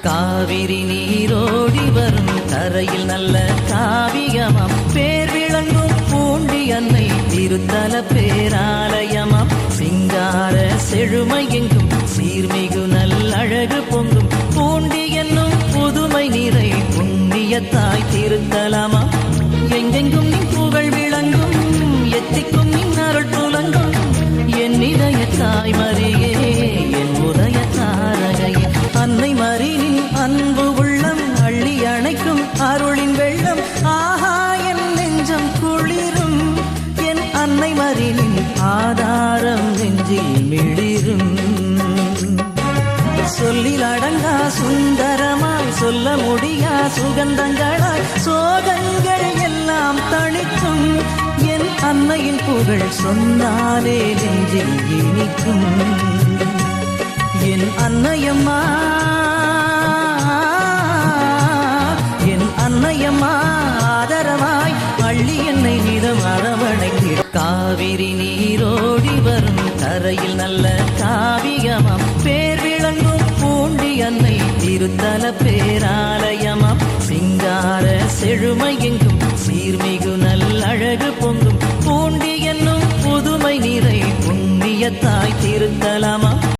காவிரி நீரோடி வரும் கரையில் நல்ல காவியமாம் பேர் விளங்கும் பூண்டி அன்னை திருத்தல பேராலயமாம் சிங்கார செழுமை எங்கும் சீர்மிகு நல்லழகு பொங்கும் பூண்டி என்னும் புதுமை நிறை புண்ணியத்தாய் திருத்தலமாம் எங்கெங்கும் நின் புகழ் விளங்கும் எத்திக்கும் நின் அருள் புலங்கும் என் இதய தாய் மரியே என் உதய தாரகையே அன்னை மரியின் அன்பு உள்ளம் அள்ளி அணைக்கும் அருளின் வெள்ளம் ஆஹா என் நெஞ்சம் குளிரும் என் அன்னை மரியின் ஆதாரம் நெஞ்சில் மிளிரும் சொல்லில் அடங்கா சுந்தரமாய் சொல்ல முடியா சுகந்தங்களாய் சோகங்கள் எல்லாம் தணிக்கும் என் அன்னையின் புகழ் சொன்னாலே நெஞ்சில் இனிக்கும் என் அன்னையம்மா என் அன்னையம்மா ஆதரவாய் அள்ளி என்னை நிதம் அரவணைத்திட காவிரி நீரோடி வரும் கரையில் நல்ல காவியமாம் பேர் விளங்கும் பூண்டி அன்னை திருத்தல பேராலயமாம் சிங்கார செழுமை எங்கும் சீர்மிகு நல்லழகு பொங்கும் பூண்டி என்னும் புதுமை நிறை புண்ணியத்தாய் திருத்தலமாம்